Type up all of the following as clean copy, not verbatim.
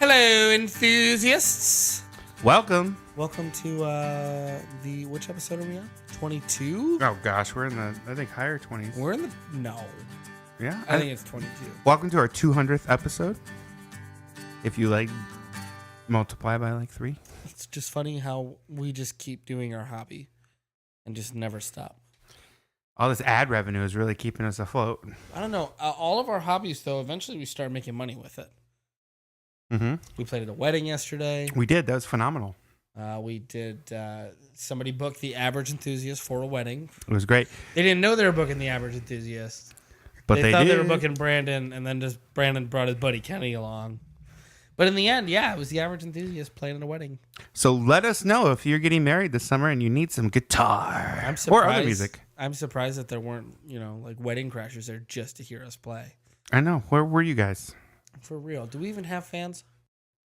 Hello, enthusiasts. Welcome. Welcome to which episode are we on? 22? Oh gosh, we're in the higher 20s. We're in the no. Yeah, I think it's 22. Welcome to our 200th episode. If you multiply by 3. It's just funny how we just keep doing our hobby and just never stop. All this ad revenue is really keeping us afloat. I don't know. All of our hobbies, though, eventually we start making money with it. Mm-hmm. We played at a wedding yesterday. We did. That was phenomenal. We did. Somebody booked the average enthusiast for a wedding. It was great. They didn't know they were booking the average enthusiast. But they thought did. they were booking Brandon, and then just Brandon brought his buddy Kenny along. But in the end, yeah, it was the average enthusiast playing at a wedding. So let us know if you're getting married this summer and you need some guitar or other music. I'm surprised that there weren't, wedding crashers there just to hear us play. I know. Where were you guys? For real. Do we even have fans?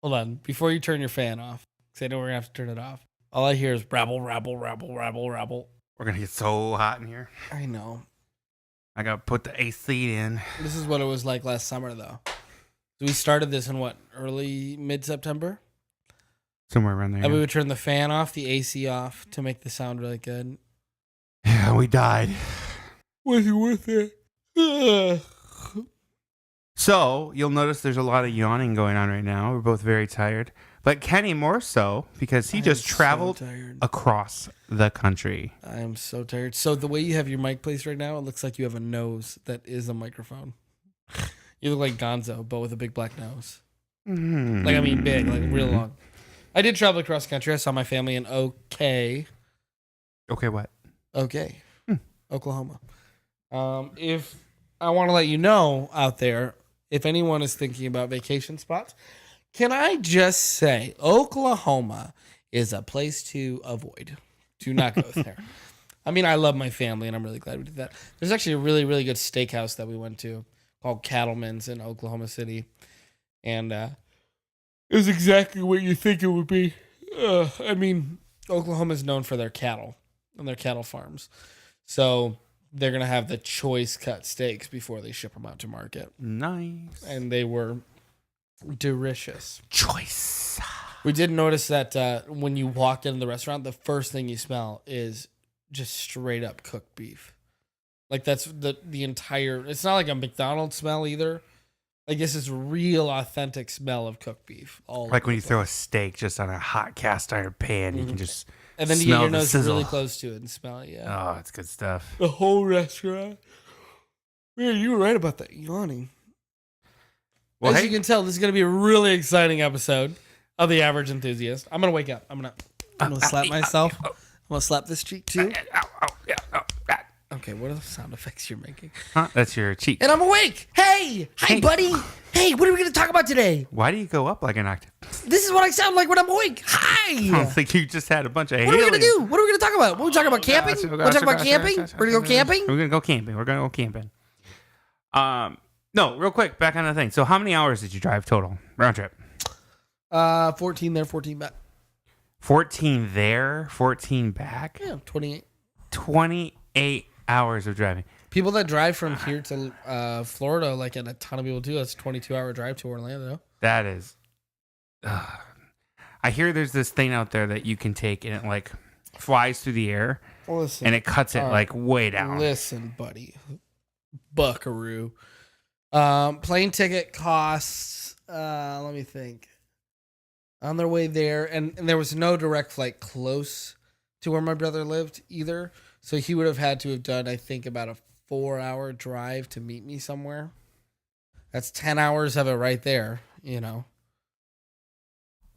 Hold on. Before you turn your fan off, because I know we're going to have to turn it off. All I hear is rabble, rabble, rabble, rabble, rabble. We're going to get so hot in here. I know. I got to put the AC in. This is what it was like last summer, though. So we started this in mid-September? Somewhere around there. And we would turn the fan off, the AC off to make the sound really good. Yeah, we died. Was it worth it? So you'll notice there's a lot of yawning going on right now. We're both very tired. But Kenny more so because he just traveled across the country. I am so tired. So the way you have your mic placed right now, it looks like you have a nose that is a microphone. You look like Gonzo, but with a big black nose. Mm-hmm. Big, real long. I did travel across the country. I saw my family in OK. Okay, what? OK. Oklahoma. If I want to let you know out there, if anyone is thinking about vacation spots, can I just say Oklahoma is a place to avoid. Do not go there. I love my family, and I'm really glad we did that. There's actually a really, really good steakhouse that we went to called Cattleman's in Oklahoma City. And it was exactly what you think it would be. Oklahoma is known for their cattle and their cattle farms. So they're going to have the choice cut steaks before they ship them out to market. Nice. And they were delicious. Choice. We did notice that when you walk into the restaurant, the first thing you smell is just straight up cooked beef. That's the entire... It's not like a McDonald's smell either. This is real authentic smell of cooked beef. Like when you throw a steak just on a hot cast iron pan, you can just and then you get your nose really close to it and smell it, yeah. Oh, it's good stuff. The whole restaurant. Man, you were right about that yawning. Well, As you can tell, this is going to be a really exciting episode of The Average Enthusiast. I'm going to wake up. I'm going to slap myself. I'm going to slap this cheek too. Okay, what are the sound effects you're making? Huh? That's your cheek. And I'm awake. Hey! Hi, buddy. Hey, what are we going to talk about today? Why do you go up like an octave? This is what I sound like when I'm awake. Hi! I don't think you just had a bunch of What are we going to do? What are we going to talk about? What are we talking about? Camping? We're talking about camping? We're going to go camping? We're going to go camping. We're going to go camping. No, real quick, back on the thing. So how many hours did you drive total? Round trip? 14 there, 14 back. 14 there, 14 back? Yeah, 28. 28 hours of driving. People that drive from here to Florida, and a ton of people do, that's a 22-hour drive to Orlando. That is... I hear there's this thing out there that you can take and it flies through the air. Listen, and it cuts it way down. Listen, buddy. Buckaroo. Plane ticket costs, let me think. On their way there, and there was no direct flight close to where my brother lived either. So he would have had to have done, I think, about a 4-hour drive to meet me somewhere. That's 10 hours of it right there,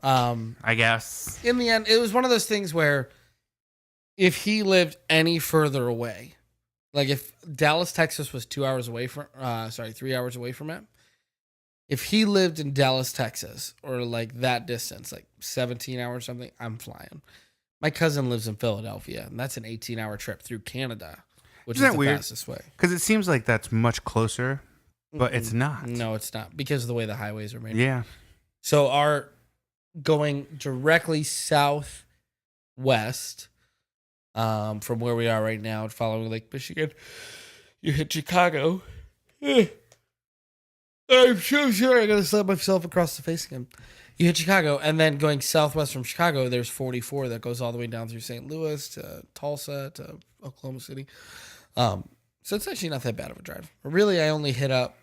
I guess. In the end, it was one of those things where if he lived any further away, if Dallas, Texas was 3 hours away from it, if he lived in Dallas, Texas, or that distance, 17 hours or something, I'm flying. My cousin lives in Philadelphia, and that's an 18-hour trip through Canada, which is the fastest way. Because it seems like that's much closer, but it's not. No, it's not, because of the way the highways are made. Yeah. So our going directly southwest from where we are right now, following Lake Michigan, you hit Chicago. I'm so sorry. I got to slap myself across the face again. You hit Chicago, and then going southwest from Chicago, there's 44 that goes all the way down through St. Louis to Tulsa to Oklahoma City. So it's actually not that bad of a drive. Really, I only hit up,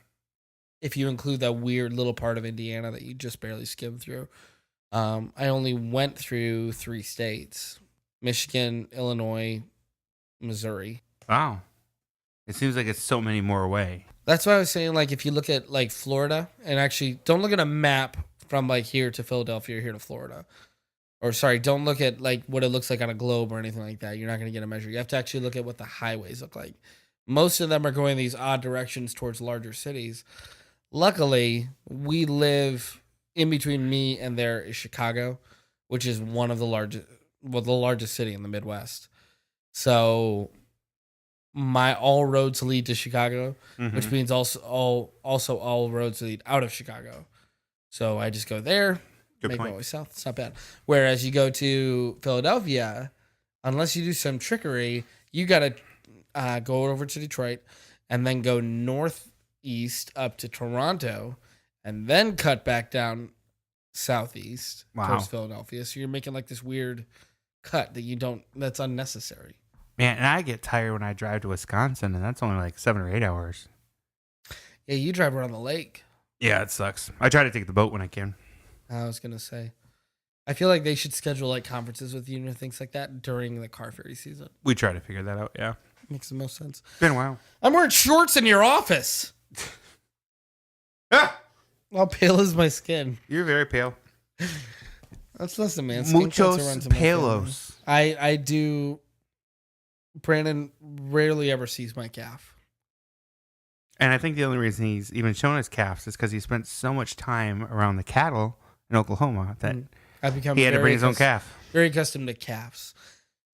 if you include that weird little part of Indiana that you just barely skimmed through. I only went through 3 states: Michigan, Illinois, Missouri. Wow. It seems like it's so many more away. That's why I was saying, like, if you look at, like, Florida, and actually don't look at a map from, like, here to Philadelphia or here to Florida. Or, sorry, don't look at, like, what it looks like on a globe or anything like that. You're not going to get a measure. You have to actually look at what the highways look like. Most of them are going these odd directions towards larger cities. Luckily, we live in between me and there is Chicago, which is one of the largest city in the Midwest. So all roads lead to Chicago, which means also all roads lead out of Chicago. So I just go there, make my way south. It's not bad. Whereas you go to Philadelphia, unless you do some trickery, you got to go over to Detroit and then go northeast up to Toronto and then cut back down southeast towards Philadelphia. So you're making like this weird cut that's unnecessary. Man, and I get tired when I drive to Wisconsin, and that's only like 7 or 8 hours. Yeah, you drive around the lake. Yeah, it sucks. I try to take the boat when I can. I was going to say, I feel like they should schedule like conferences with you and things like that during the car ferry season. We try to figure that out, yeah. Makes the most sense. It's been a while. I'm wearing shorts in your office. How pale is my skin? You're very pale. Listen, man. Muchos palos. I do. Brandon rarely ever sees my calf. And I think the only reason he's even shown his calves is because he spent so much time around the cattle in Oklahoma that he had to bring his own calf. Very accustomed to calves.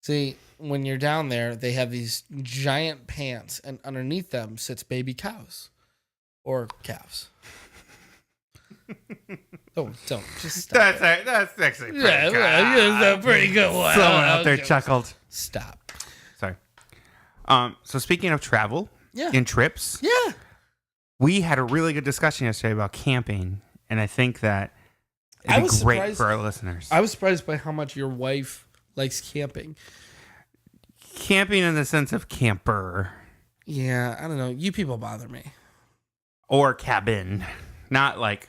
See, when you're down there, they have these giant pants, and underneath them sits baby cows or calves. Don't just stop. That's actually pretty good. That's a pretty good one. Someone out there chuckled. Stop. Sorry. So speaking of travel and trips, we had a really good discussion yesterday about camping, and I think that it'd be great for our listeners. I was surprised by how much your wife likes camping. Camping in the sense of camper. Yeah, I don't know. You people bother me. Or cabin. Not like,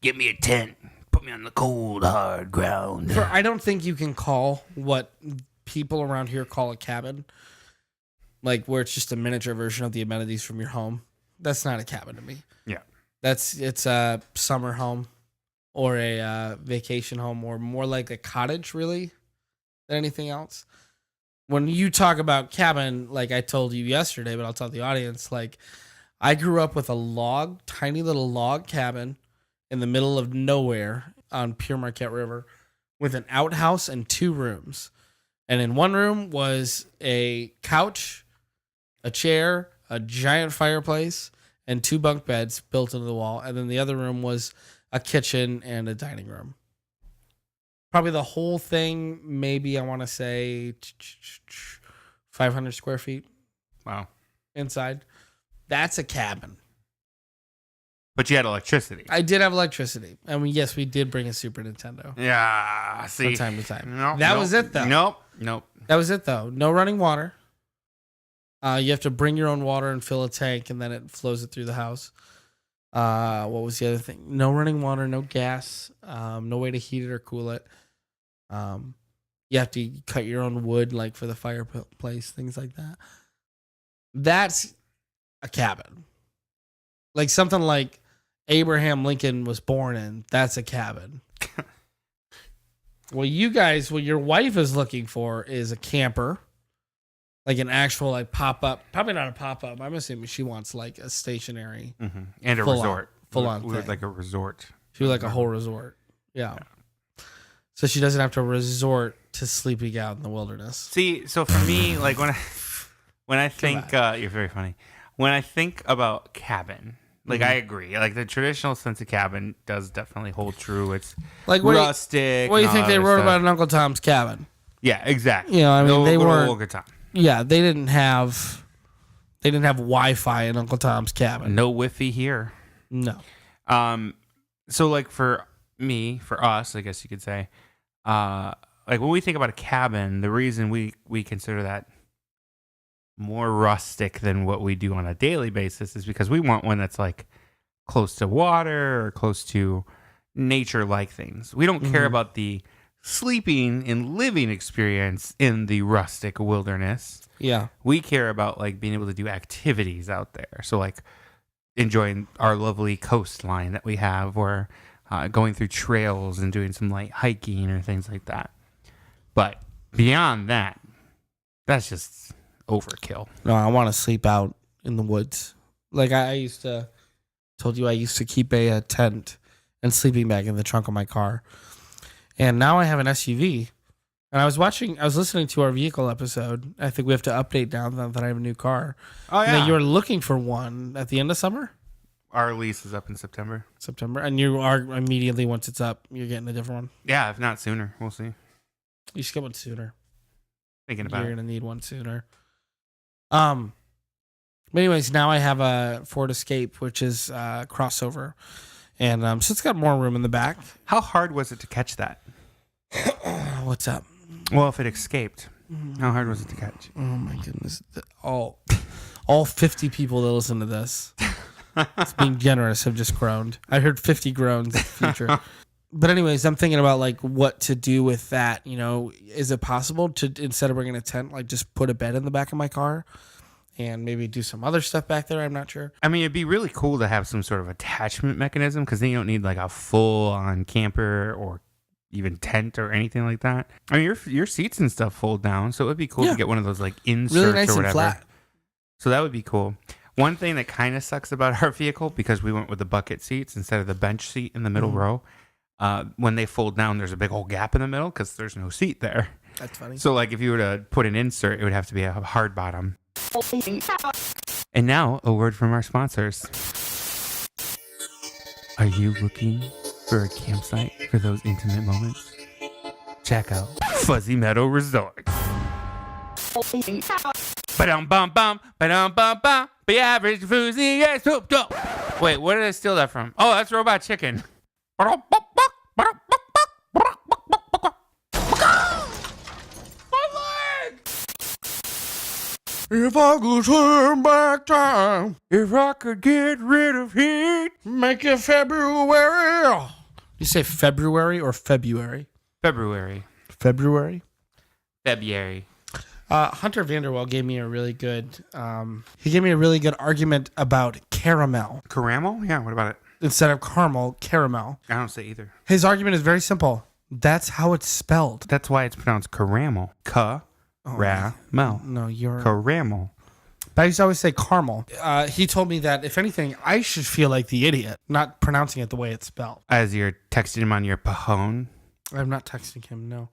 get me a tent, put me on the cold, hard ground. I don't think you can call what people around here call a cabin, like where it's just a miniature version of the amenities from your home. That's not a cabin to me. Yeah. It's a summer home or a vacation home or more like a cottage, really, than anything else. When you talk about cabin, like I told you yesterday, but I'll tell the audience, like I grew up with a tiny little log cabin in the middle of nowhere on Pure Marquette River with an outhouse and 2 rooms. And in one room was a couch, a chair, a giant fireplace, and 2 bunk beds built into the wall. And then the other room was a kitchen and a dining room. Probably the whole thing, maybe I want to say 500 square feet. Wow. Inside. That's a cabin. But you had electricity. I did have electricity. And yes, we did bring a Super Nintendo. Yeah, see. From time to time. That was it, though. Nope. That was it, though. No running water. You have to bring your own water and fill a tank, and then it flows it through the house. What was the other thing? No running water, no gas, no way to heat it or cool it. You have to cut your own wood, like for the fireplace, things like that. That's a cabin. Like something like Abraham Lincoln was born in. That's a cabin. What your wife is looking for is a camper. Like an actual like pop-up. Probably not a pop-up. I'm assuming she wants like a stationary. Mm-hmm. And a resort. Full on thing. Like a resort. She would like a whole resort. Yeah. So she doesn't have to resort to sleeping out in the wilderness. See, so for me, like when I think, you're very funny. When I think about cabin, like I agree. Like the traditional sense of cabin does definitely hold true. It's like rustic. What do you think they wrote about in Uncle Tom's Cabin? Yeah, exactly. You know, I mean, they weren't. Uncle Tom. Yeah, they didn't have Wi-Fi in Uncle Tom's Cabin. No Wi-Fi here. No. So like for for us, I guess you could say, like when we think about a cabin, the reason we consider that more rustic than what we do on a daily basis is because we want one that's like close to water or close to nature-like things. We don't care about the sleeping and living experience in the rustic wilderness. Yeah. We care about like being able to do activities out there. So like enjoying our lovely coastline that we have, or going through trails and doing some light hiking or things like that. But beyond that, that's just overkill. No, I want to sleep out in the woods. Like I told you I used to keep a tent and sleeping bag in the trunk of my car. And now I have an SUV. And I was listening to our vehicle episode. I think we have to update now that I have a new car. Oh, yeah. Now, you were looking for one at the end of summer? Our lease is up in September. And you are immediately, once it's up, you're getting a different one? Yeah, if not sooner. We'll see. You should get one sooner. Thinking about You're going to need one sooner. But anyways, now I have a Ford Escape, which is crossover. And so it's got more room in the back. How hard was it to catch that? What's up? Well, if it escaped, how hard was it to catch? Oh my goodness! All 50 people that listen to this, it's being generous, have just groaned. I heard 50 groans in the future. But anyways, I'm thinking about like what to do with that. You know, is it possible to, instead of bringing a tent, like just put a bed in the back of my car and maybe do some other stuff back there? I'm not sure. I mean, it'd be really cool to have some sort of attachment mechanism, because then you don't need like a full-on camper or even tent or anything like that. I mean, your seats and stuff fold down, so it would be cool to get one of those like inserts really nice or whatever. and flat. So that would be cool. One thing that kind of sucks about our vehicle, because we went with the bucket seats instead of the bench seat in the middle row, when they fold down, there's a big old gap in the middle because there's no seat there. That's funny. So like if you were to put an insert, it would have to be a hard bottom. And now a word from our sponsors. Are you looking for a campsite for those intimate moments? Check out Fuzzy Meadow Resort. Ba-dum-bum-bum, ba-dum-bum-bum, be average fuzzy, yes, wait, where did I steal that from? Oh, that's Robot Chicken. If I could turn back time, if I could get rid of heat, make it February. You say February or February? February. February? February. Hunter Vanderwell gave me a really good argument about caramel. Caramel? Yeah, what about it? Instead of caramel, caramel. I don't say either. His argument is very simple. That's how it's spelled. That's why it's pronounced caramel. Caramel. No, you're... Caramel. But I used to always say caramel. He told me that, if anything, I should feel like the idiot, not pronouncing it the way it's spelled. As you're texting him on your phone? I'm not texting him, no.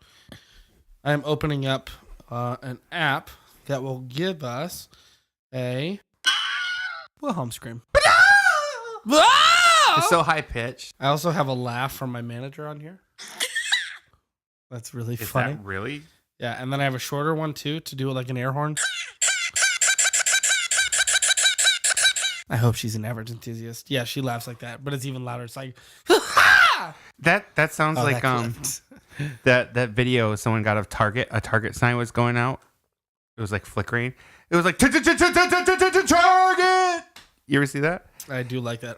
I'm opening up an app that will give us a Wilhelm scream. It's so high pitched. I also have a laugh from my manager on here. That's really funny. Is that really? Yeah, and then I have a shorter one too to do it like an air horn. I hope she's an average enthusiast. Yeah, she laughs like that, but it's even louder. It's like that sounds like that video someone got of Target. A Target sign was going out. It was like flickering. It was like Target. You ever see that? I do like that.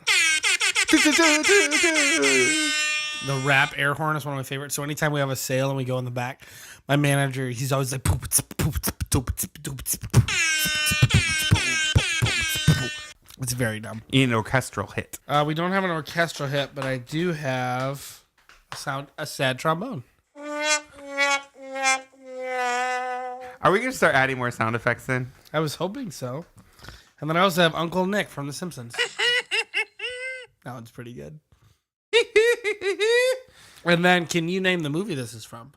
The rap air horn is one of my favorites. So anytime we have a sale and we go in the back, my manager, he's always like, it's very dumb. An orchestral hit. We don't have an orchestral hit, but I do have a sad trombone. Are we going to start adding more sound effects then? I was hoping so. And then I also have Uncle Nick from The Simpsons. That one's pretty good. And then, can you name the movie this is from?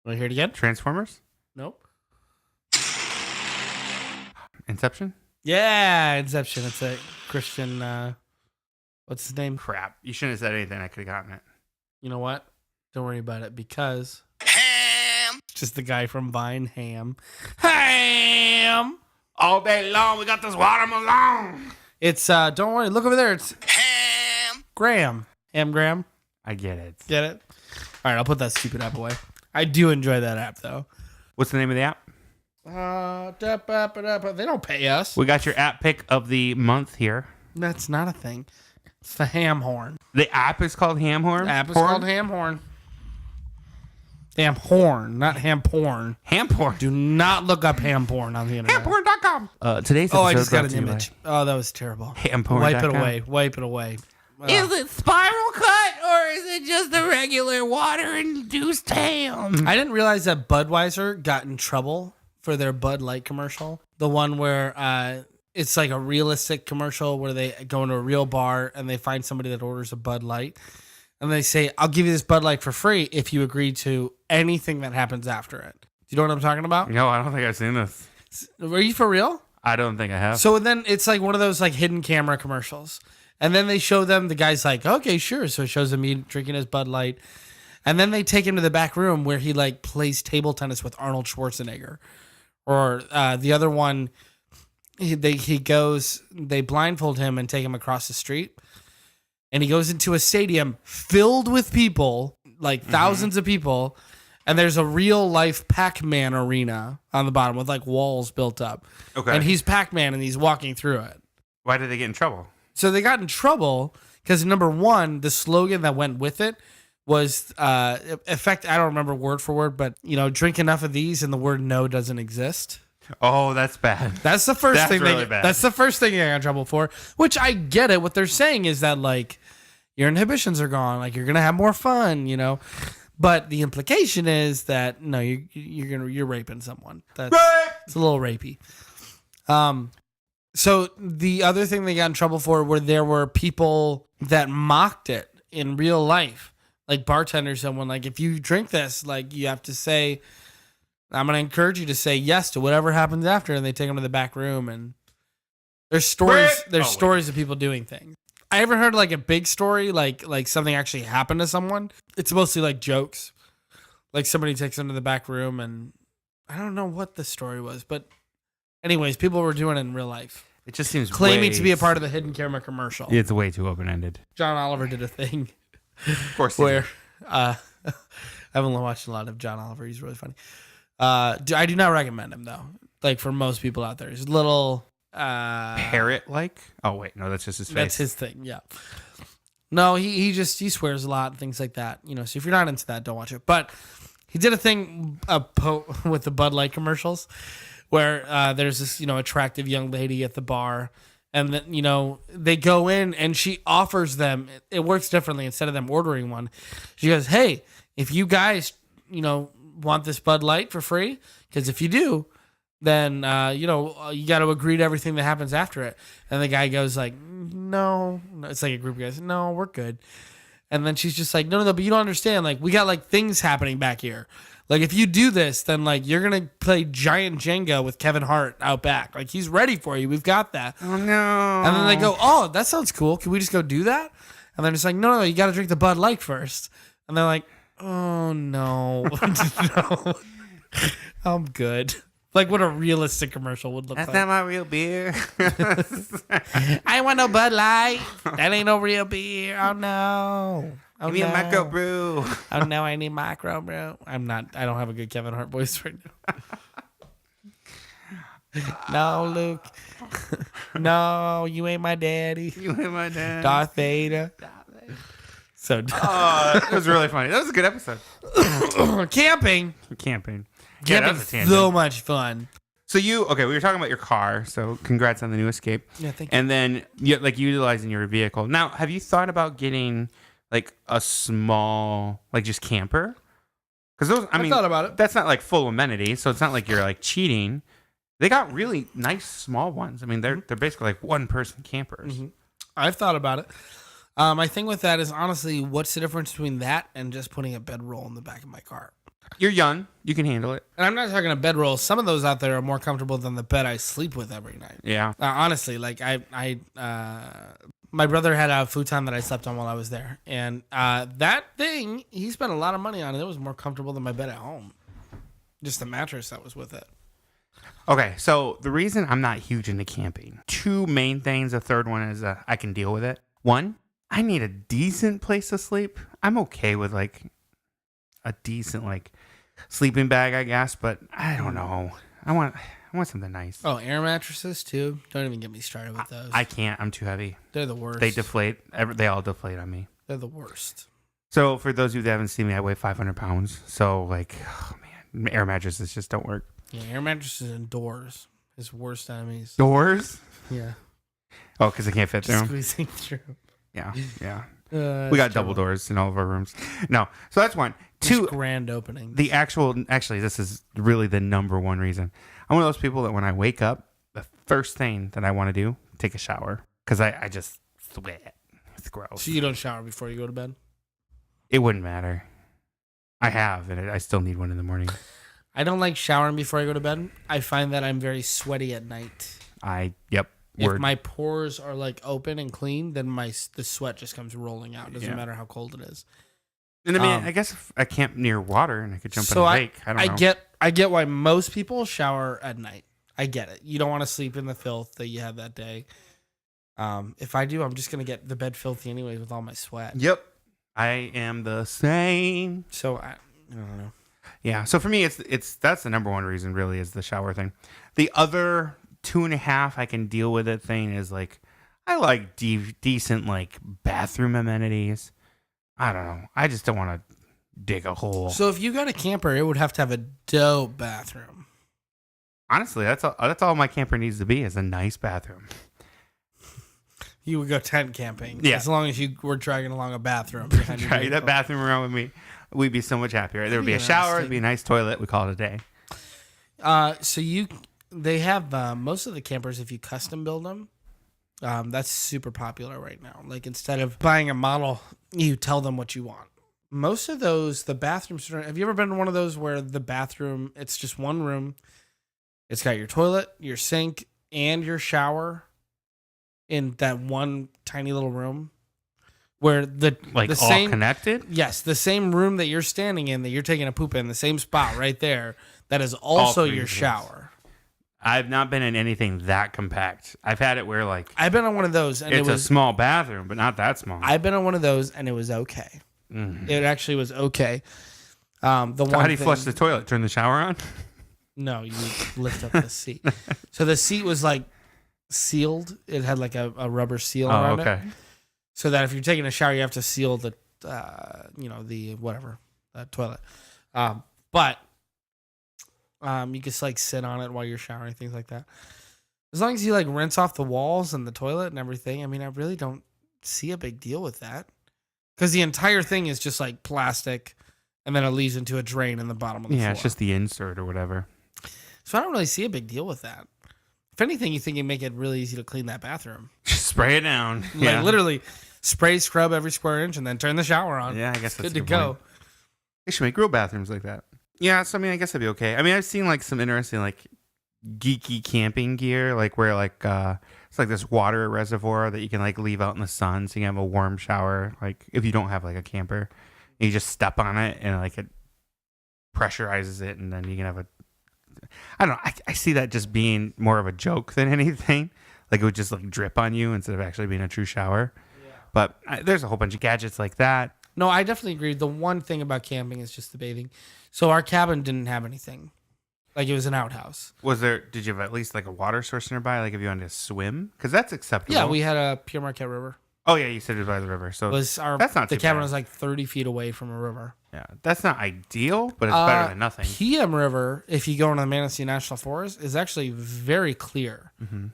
Want to hear it again? Transformers? Nope. Inception? Yeah, Inception. It's a Christian, what's his name? Crap. You shouldn't have said anything. I could have gotten it. You know what? Don't worry about it, because... Ham! Just the guy from Vine, Ham. Ham! All day long, we got this watermelon. It's, don't worry, look over there. It's... Ham! Graham. Graham. I get it. Get it? All right, I'll put that stupid app away. I do enjoy that app, though. What's the name of the app? They don't pay us. We got your app pick of the month here. That's not a thing. It's the ham horn. The app is called Ham Horn? The app is called ham horn. Ham horn, not ham porn. Ham Porn. Do not look up ham porn on the internet. Hamporn.com. Today's episode I just got an brought to you image. Oh, that was terrible. Hamporn.com. Wipe it away. Wipe it away. Is it spiral cut or is it just a regular water-induced ham? I didn't realize that Budweiser got in trouble for their Bud Light commercial. The one where it's like a realistic commercial where they go into a real bar and they find somebody that orders a Bud Light. And they say, I'll give you this Bud Light for free if you agree to anything that happens after it. Do you know what I'm talking about? No, I don't think I've seen this. Are you for real? I don't think I have. So then it's like one of those like hidden camera commercials. And then they show them, the guy's like, okay, sure. So it shows him drinking his Bud Light. And then they take him to the back room where he like plays table tennis with Arnold Schwarzenegger. Or the other one, they blindfold him and take him across the street. And he goes into a stadium filled with people, like thousands of people. And there's a real life Pac-Man arena on the bottom with like walls built up. Okay. And he's Pac-Man and he's walking through it. Why did they get in trouble? So they got in trouble because number one, the slogan that went with it was, effect. I don't remember word for word, but drink enough of these and the word no doesn't exist. Oh, that's bad. That's the first thing. Really bad. That's the first thing they got in trouble for. Which I get it. What they're saying is that like your inhibitions are gone. Like you're gonna have more fun. But the implication is that no, you're raping someone. It's a little rapey. So the other thing they got in trouble for were there were people that mocked it in real life, like bartenders. Someone like if you drink this, like you have to say. I'm going to encourage you to say yes to whatever happens after. And they take them to the back room and there's stories. Stories of people doing things. I ever heard like a big story, like something actually happened to someone. It's mostly like jokes. Like somebody takes them to the back room and I don't know what the story was, but anyways, people were doing it in real life. It just seems claiming to be a part of the hidden camera commercial. It's way too open-ended. John Oliver did a thing Of course. where, I haven't watched a lot of John Oliver. He's really funny. I do not recommend him though. Like for most people out there, he's a little parrot-like. Oh wait, no, that's just his face. That's his thing. Yeah. No, he swears a lot and things like that. So if you're not into that, don't watch it. But he did a thing with the Bud Light commercials where there's this attractive young lady at the bar, and then they go in and she offers them. It works differently. Instead of them ordering one, she goes, "Hey, if you guys want this Bud Light for free, because if you do, then you got to agree to everything that happens after it." And the guy goes like, no, it's like a group of guys, no, we're good. And then she's just like, no, but you don't understand, like we got like things happening back here, like if you do this, then like you're gonna play giant Jenga with Kevin Hart out back, like he's ready for you, we've got that. Oh no. And then they go, oh, that sounds cool, can we just go do that? And they're just like, no, you got to drink the Bud Light first. And they're like, oh no. No. I'm good. Like what a realistic commercial would look like. That's not my real beer. I want no Bud Light. That ain't no real beer. Oh no. Oh, Give me a micro brew. Oh no, I need micro brew. I don't have a good Kevin Hart voice right now. No, Luke. No, you ain't my daddy. You ain't my dad. Darth Vader. So it was really funny. That was a good episode. Camping. Camping Camping's so much fun. So we were talking about your car. So congrats on the new Escape. Yeah, thank you. And then like utilizing your vehicle. Now, have you thought about getting like a small, like just camper? Because those, I thought about it. That's not like full amenity, so it's not like you're like cheating. They got really nice small ones. I mean, they're basically like one person campers. Mm-hmm. I've thought about it. My thing with that is honestly, what's the difference between that and just putting a bedroll in the back of my car? You're young, you can handle it. And I'm not talking a bedroll. Some of those out there are more comfortable than the bed I sleep with every night. Yeah. Honestly, like my brother had a futon that I slept on while I was there, and that thing he spent a lot of money on, and it was more comfortable than my bed at home. Just the mattress that was with it. Okay, so the reason I'm not huge into camping, two main things. The third one is I can deal with it. One, I need a decent place to sleep. I'm okay with like a decent like sleeping bag, I guess, but I don't know. I want something nice. Oh, air mattresses too. Don't even get me started with those. I can't. I'm too heavy. They're the worst. They deflate. They all deflate on me. They're the worst. So for those of you that haven't seen me, I weigh 500 pounds. So like, oh man, air mattresses just don't work. Yeah, air mattresses and doors is worst enemies. Doors? Yeah. Oh, because I can't fit through them. Squeezing through. Yeah. We got double doors in all of our rooms. No, so that's one. Two, grand opening. Actually, this is really the number one reason. I'm one of those people that when I wake up, the first thing that I want to do, take a shower. Because I just sweat. It's gross. So you don't shower before you go to bed? It wouldn't matter. I have, and I still need one in the morning. I don't like showering before I go to bed. I find that I'm very sweaty at night. Yep. If my pores are like open and clean, then the sweat just comes rolling out. It doesn't matter how cold it is. And I mean, I guess if I camp near water and I could jump in a lake, I don't know. I get why most people shower at night. I get it. You don't want to sleep in the filth that you had that day. If I do, I'm just gonna get the bed filthy anyway with all my sweat. Yep. I am the same. So I don't know. Yeah. So for me, that's the number one reason really is the shower thing. The other 2.5 I can deal with it thing is like I like decent like bathroom amenities. I don't know. I just don't want to dig a hole. So if you got a camper, it would have to have a dope bathroom. Honestly, that's all my camper needs to be is a nice bathroom. You would go tent camping. Yeah. As long as you were dragging along a bathroom. Drag that bathroom around with me. We'd be so much happier. There would be a shower. There'd be a nice toilet. We call it a day. They have most of the campers, if you custom build them, that's super popular right now. Like instead of buying a model, you tell them what you want. Most of those, the bathrooms, have you ever been in one of those where the bathroom, it's just one room. It's got your toilet, your sink, and your shower in that one tiny little room where the all same connected? Yes, the same room that you're standing in, that you're taking a poop in, the same spot right there, that is also your shower. I've not been in anything that compact. I've had it where like I've been on one of those and it's a small bathroom, but not that small. I've been on one of those and it was okay. Mm-hmm. It actually was okay. How do you flush the toilet? Turn the shower on? No, you lift up the seat. So the seat was like sealed. It had like a rubber seal around it. So that if you're taking a shower, you have to seal the toilet. But you just like sit on it while you're showering, things like that. As long as you like rinse off the walls and the toilet and everything, I mean, I really don't see a big deal with that. Because the entire thing is just like plastic and then it leads into a drain in the bottom of the floor. Yeah, it's just the insert or whatever. So I don't really see a big deal with that. If anything, you think you make it really easy to clean that bathroom. Just spray it down. Like literally spray, scrub every square inch and then turn the shower on. Yeah, I guess that's good to go. They should make real bathrooms like that. Yeah, so I mean, I guess that'd be okay. I mean, I've seen like some interesting like geeky camping gear, like where like it's like this water reservoir that you can like leave out in the sun so you can have a warm shower. Like if you don't have like a camper, you just step on it and like it pressurizes it, and then you can have I don't know. I see that just being more of a joke than anything. Like it would just like drip on you instead of actually being a true shower. Yeah. But there's a whole bunch of gadgets like that. No, I definitely agree. The one thing about camping is just the bathing. So our cabin didn't have anything. Like it was an outhouse. Did you have at least like a water source nearby? Like if you wanted to swim? Because that's acceptable. Yeah, we had a Pure Marquette River. Oh yeah, you said it was by the river. So that's not the too cabin bad. was like 30 feet away from a river. Yeah, that's not ideal, but it's better than nothing. PM River, if you go into the Manistee National Forest, is actually very clear. Mm-hmm.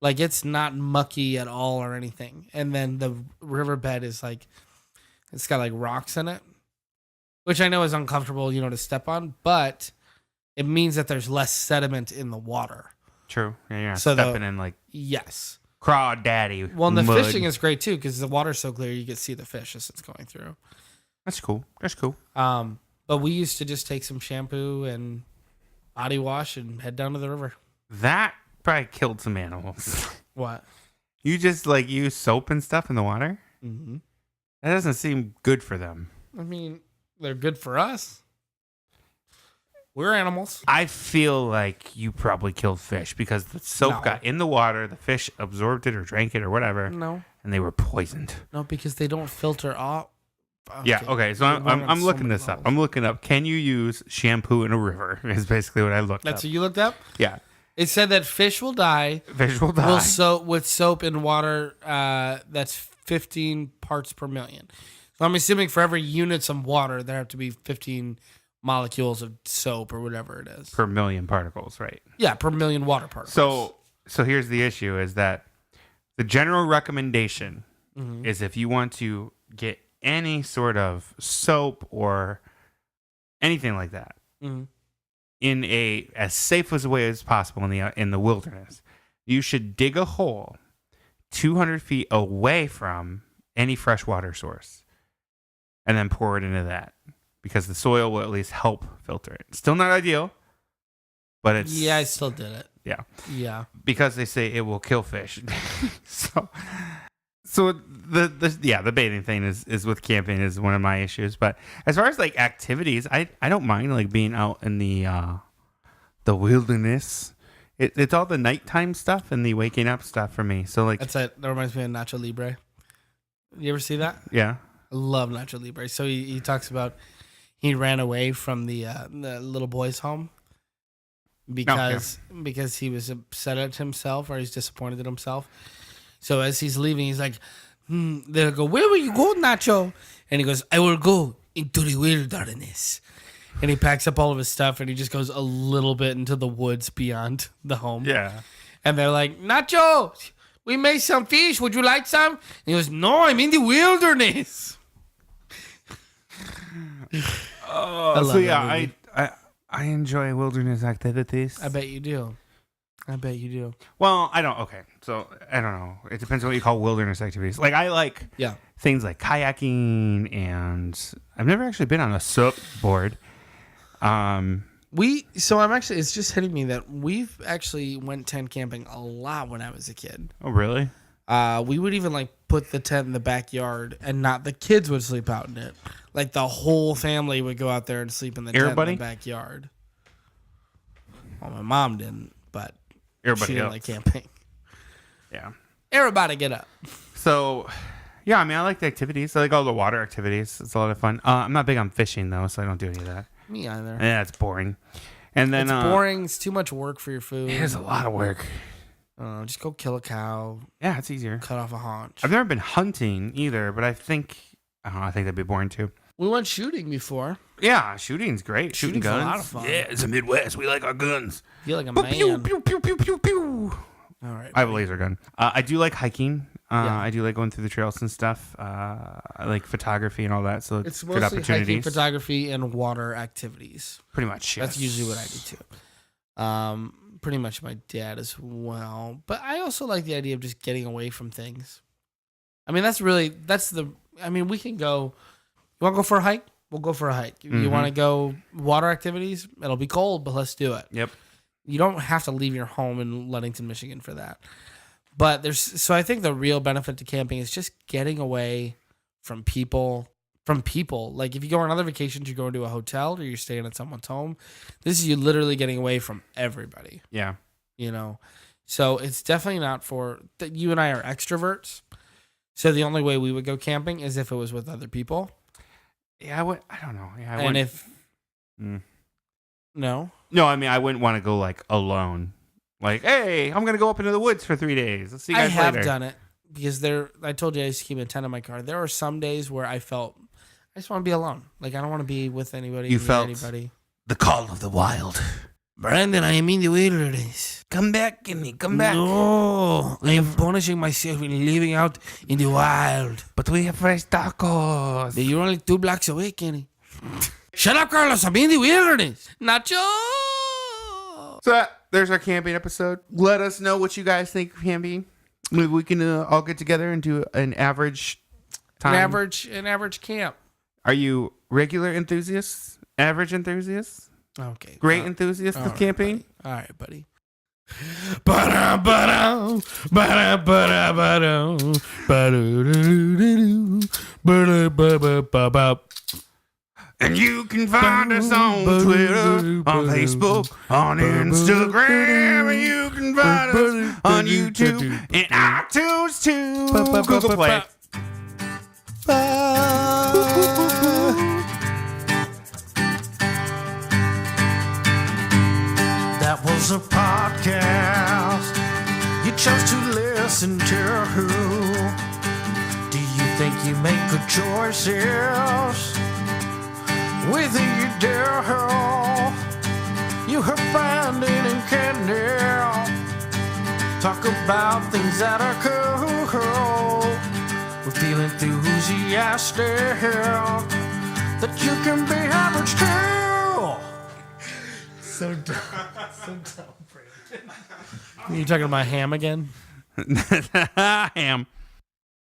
Like it's not mucky at all or anything. And then the riverbed is like, it's got like rocks in it, which I know is uncomfortable, to step on, but it means that there's less sediment in the water. True. Yeah, you're not stepping in like yes, crawdaddy. Well, and the mud. fishing is great too because the water's so clear you can see the fish as it's going through. That's cool. But we used to just take some shampoo and body wash and head down to the river. That probably killed some animals. What? You just like use soap and stuff in the water? Mm-hmm. That doesn't seem good for them. I mean, they're good for us. We're animals. I feel like you probably killed fish because the soap got in the water, the fish absorbed it or drank it or whatever. No. and they were poisoned. No, because they don't filter off. Okay. Yeah. Okay. So I'm looking this up. I'm looking up. Can you use shampoo in a river? Is basically what I looked up. That's what you looked up? Yeah. It said that fish will die. Fish will die. With soap and water. That's 15 parts per million. So I'm assuming for every units of water, there have to be 15 molecules of soap or whatever it is. Per million particles, right? Yeah, per million water particles. So here's the issue: is that the general recommendation is if you want to get any sort of soap or anything like that in a as safe as way as possible in the wilderness, you should dig a hole 200 feet away from any fresh water source and then pour it into that, because the soil will at least help filter it. Still not ideal, but it's... Yeah, I still did it. Yeah. Yeah. Because they say it will kill fish. So the bathing thing is with camping is one of my issues. But as far as like activities, I don't mind like being out in the wilderness. It's all the nighttime stuff and the waking up stuff for me. So like that reminds me of Nacho Libre. You ever see that? Yeah. I love Nacho Libre. So he talks about he ran away from the little boy's home because he was upset at himself, or he's disappointed at himself. So as he's leaving, he's like, they'll go, "Where will you go, Nacho?" And he goes, "I will go into the wilderness." And he packs up all of his stuff and he just goes a little bit into the woods beyond the home. Yeah. And they're like, "Nacho, we made some fish. Would you like some?" And he goes, "No, I'm in the wilderness." So yeah, I enjoy wilderness activities. I bet you do. Well, I don't. Okay, so I don't know. It depends on what you call wilderness activities. Like I like things like kayaking, and I've never actually been on a SUP board. It's just hitting me that we've actually went tent camping a lot when I was a kid. Oh, really? We would even like put the tent in the backyard, and not the kids would sleep out in it. Like the whole family would go out there and sleep in the tent in the backyard. Well, my mom didn't, but she didn't like camping. Yeah. Everybody get up. So, yeah, I mean, I like the activities. I like all the water activities. It's a lot of fun. I'm not big on fishing, though, so I don't do any of that. Me either. Yeah, it's boring. And then it's boring. It's too much work for your food. It is a lot of work. Just go kill a cow. Yeah, it's easier. Cut off a haunch. I've never been hunting either, but I think that'd be boring too. We went shooting before. Yeah, shooting's great. Shooting guns. A lot of fun. Yeah, it's the Midwest. We like our guns. I feel like a man. Pew, pew, pew, pew, pew, pew. All right. I have a laser gun. I do like hiking. I do like going through the trails and stuff. I like photography and all that. So it's good mostly opportunities. hiking, photography, and water activities. Pretty much. Yes. That's usually what I do too. Pretty much my dad as well. But I also like the idea of just getting away from things. I mean, we can go. You want to go for a hike? We'll go for a hike. You want to go water activities? It'll be cold, but let's do it. Yep. You don't have to leave your home in Ludington, Michigan for that. But I think the real benefit to camping is just getting away from people. Like if you go on other vacations, you're going to a hotel or you're staying at someone's home. This is you literally getting away from everybody. Yeah. So it's definitely not for that. You and I are extroverts. So the only way we would go camping is if it was with other people. Yeah, I don't know. Yeah, and if no, I mean I wouldn't want to go like alone. Like, hey, I'm gonna go up into the woods for 3 days. Let's see you guys later. I have done it because I told you I used to keep a tent in my car. There are some days where I felt I just want to be alone. Like I don't want to be with anybody. You felt anybody. The call of the wild. Brandon, I am in the wilderness. Come back, Kenny. Come back. No, I am punishing myself in living out in the wild. But we have fresh tacos. You're only 2 blocks away, Kenny. Shut up, Carlos. I'm in the wilderness. Nacho. So there's our camping episode. Let us know what you guys think of camping. Maybe we can all get together and do an average time. An average camp. Are you regular enthusiasts? Average enthusiasts? Okay. Great enthusiasts of camping? All right, buddy. And you can find us on Twitter, on Facebook, on Instagram, and you can find us on YouTube and iTunes too. Google Play. That was a podcast you chose to listen to. Do you think you make good choices? With you do. You heard Brandon and Candy talk about things that are cool. We're feeling enthusiastic that you can be average too. So dumb. So dumb, Brandon. You talking about ham again? Ham.